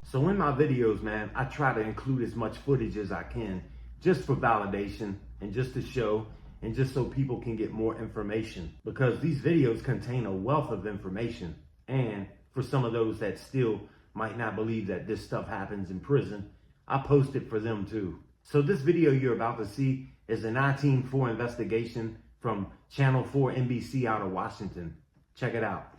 So in my videos, man, I try to include as much footage as I can just for validation and just to show and just so people can get more information, because these videos contain a wealth of information. And for some of those that still might not believe that this stuff happens in prison, I post it for them too. So this video you're about to see is an I-Team 4 investigation from Channel 4 NBC out of Washington. Check it out.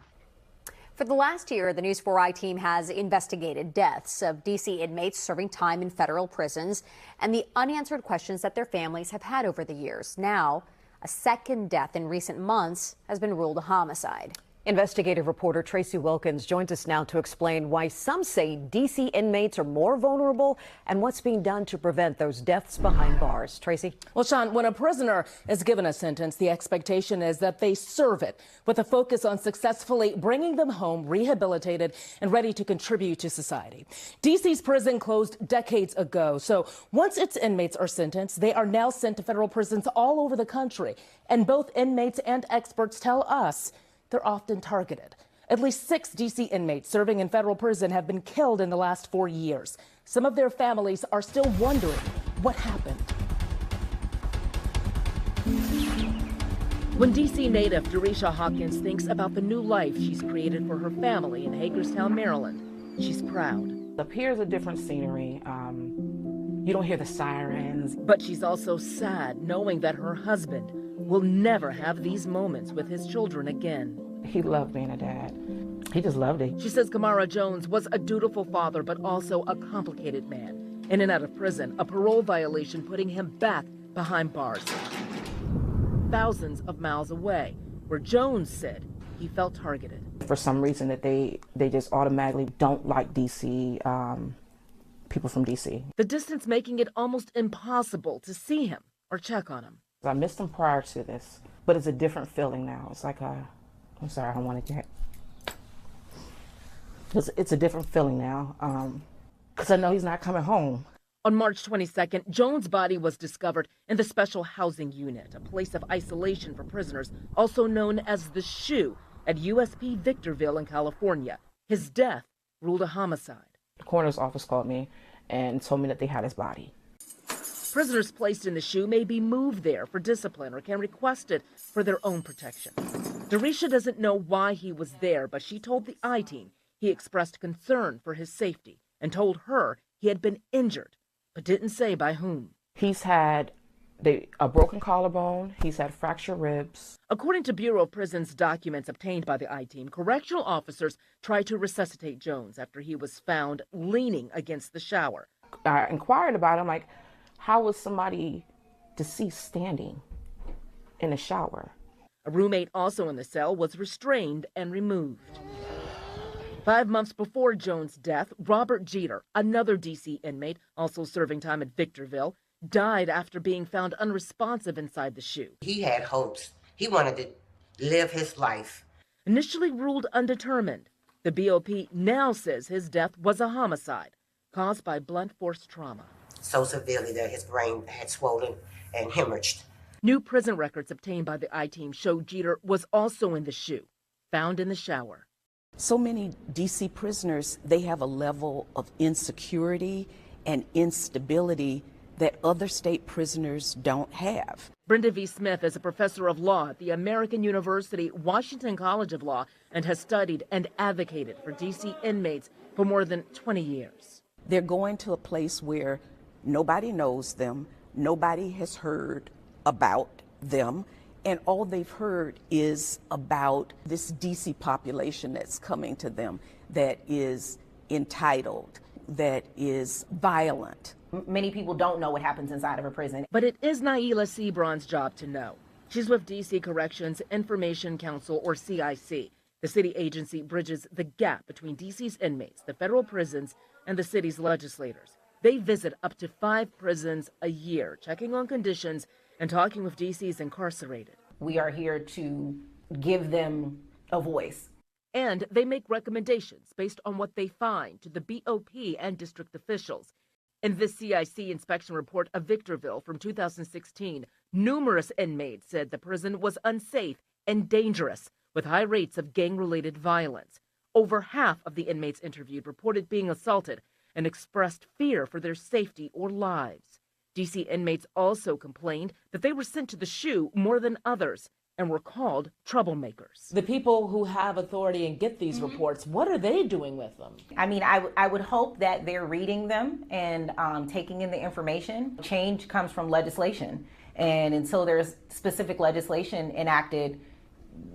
For the last year, the News 4 I-Team has investigated deaths of D.C. inmates serving time in federal prisons and the unanswered questions that their families have had over the years. Now, a second death in recent months has been ruled a homicide. Investigative reporter Tracy Wilkins joins us now to explain why some say D.C. inmates are more vulnerable and what's being done to prevent those deaths behind bars. Tracy? Well, Sean, when a prisoner is given a sentence, the expectation is that they serve it with a focus on successfully bringing them home, rehabilitated and ready to contribute to society. D.C.'s prison closed decades ago, so once its inmates are sentenced, they are now sent to federal prisons all over the country. And both inmates and experts tell us they're often targeted. At least 6 D.C. inmates serving in federal prison have been killed in the last 4 years. Some of their families are still wondering what happened. When D.C. native Derisha Hawkins thinks about the new life she's created for her family in Hagerstown, Maryland, she's proud. Up here's a different scenery. You don't hear the sirens. But she's also sad knowing that her husband will never have these moments with his children again. He loved being a dad. He just loved it. She says Kamara Jones was a dutiful father, but also a complicated man. In and out of prison, a parole violation putting him back behind bars. Thousands of miles away, where Jones said he felt targeted. For some reason that they just automatically don't like D.C., people from D.C. The distance making it almost impossible to see him or check on him. I missed him prior to this, but it's a different feeling now. It's like I'm sorry, I don't want to get. It's a different feeling now, because I know he's not coming home. On March 22nd, Jones' body was discovered in the Special Housing Unit, a place of isolation for prisoners, also known as the SHU, at USP Victorville in California. His death ruled a homicide. The coroner's office called me and told me that they had his body. Prisoners placed in the SHU may be moved there for discipline or can request it for their own protection. Derisha doesn't know why he was there, but she told the I-Team he expressed concern for his safety and told her he had been injured, but didn't say by whom. He's had a broken collarbone. He's had fractured ribs. According to Bureau of Prisons documents obtained by the I-Team, correctional officers tried to resuscitate Jones after he was found leaning against the shower. I inquired about him, like, how was somebody deceased standing in a shower? A roommate also in the cell was restrained and removed. 5 months before Jones' death, Robert Jeter, another D.C. inmate, also serving time at Victorville, died after being found unresponsive inside the SHU. He had hopes. He wanted to live his life. Initially ruled undetermined, the BOP now says his death was a homicide caused by blunt force trauma. So severely that his brain had swollen and hemorrhaged. New prison records obtained by the I-Team show Jeter was also in the SHU, found in the shower. So many D.C. prisoners, they have a level of insecurity and instability that other state prisoners don't have. Brenda V. Smith is a professor of law at the American University Washington College of Law and has studied and advocated for D.C. inmates for more than 20 years. They're going to a place where nobody knows them, nobody has heard about them, and all they've heard is about this D.C. population that's coming to them that is entitled, that is violent. Many people don't know what happens inside of a prison. But it is Naila Sebron's job to know. She's with D.C. Corrections Information Council, or CIC. The city agency bridges the gap between D.C.'s inmates, the federal prisons, and the city's legislators. They visit up to 5 prisons a year, checking on conditions and talking with D.C.'s incarcerated. We are here to give them a voice. And they make recommendations based on what they find to the BOP and district officials. In this CIC inspection report of Victorville from 2016, numerous inmates said the prison was unsafe and dangerous, with high rates of gang-related violence. Over half of the inmates interviewed reported being assaulted, and expressed fear for their safety or lives. D.C. inmates also complained that they were sent to the SHU more than others and were called troublemakers. The people who have authority and get these reports, what are they doing with them? I mean, I would hope that they're reading them and taking in the information. Change comes from legislation, and until there's specific legislation enacted,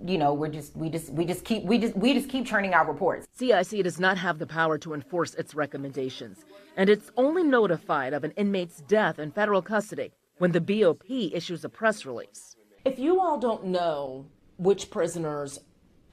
you know, we just keep churning out reports. CIC does not have the power to enforce its recommendations, and it's only notified of an inmate's death in federal custody when the BOP issues a press release. If you all don't know which prisoners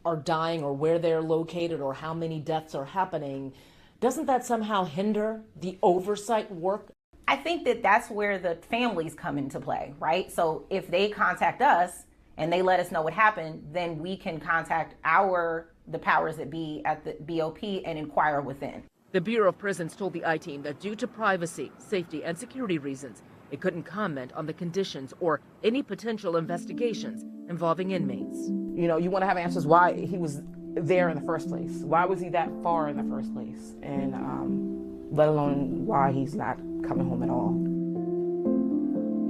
are dying or where they're located or how many deaths are happening, doesn't that somehow hinder the oversight work? I think that that's where the families come into play, right? So if they contact us and they let us know what happened, then we can contact the powers that be at the BOP and inquire within. The Bureau of Prisons told the I-Team that due to privacy, safety, and security reasons, it couldn't comment on the conditions or any potential investigations involving inmates. You know, you want to have answers why he was there in the first place. Why was he that far in the first place? And let alone why he's not coming home at all.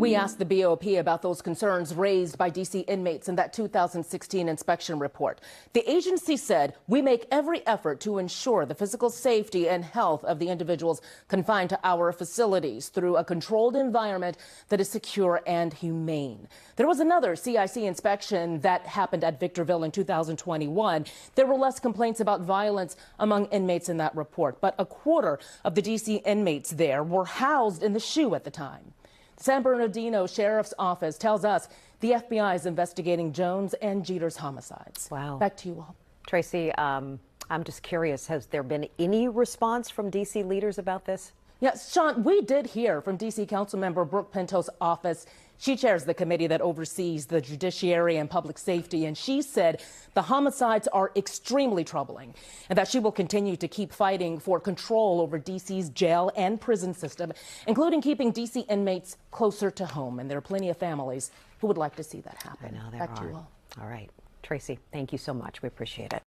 We asked the BOP about those concerns raised by D.C. inmates in that 2016 inspection report. The agency said, "We make every effort to ensure the physical safety and health of the individuals confined to our facilities through a controlled environment that is secure and humane." There was another CIC inspection that happened at Victorville in 2021. There were less complaints about violence among inmates in that report, but a quarter of the D.C. inmates there were housed in the SHU at the time. San Bernardino Sheriff's Office tells us the FBI is investigating Jones and Jeter's homicides. Wow. Back to you all. Tracy, I'm just curious, has there been any response from D.C. leaders about this? Yes, Sean, we did hear from D.C. Councilmember Brooke Pinto's office. She chairs the committee that oversees the judiciary and public safety, and she said the homicides are extremely troubling and that she will continue to keep fighting for control over D.C.'s jail and prison system, including keeping D.C. inmates closer to home. And there are plenty of families who would like to see that happen. I know there Back are. to you all. All right. Tracy, thank you so much. We appreciate it.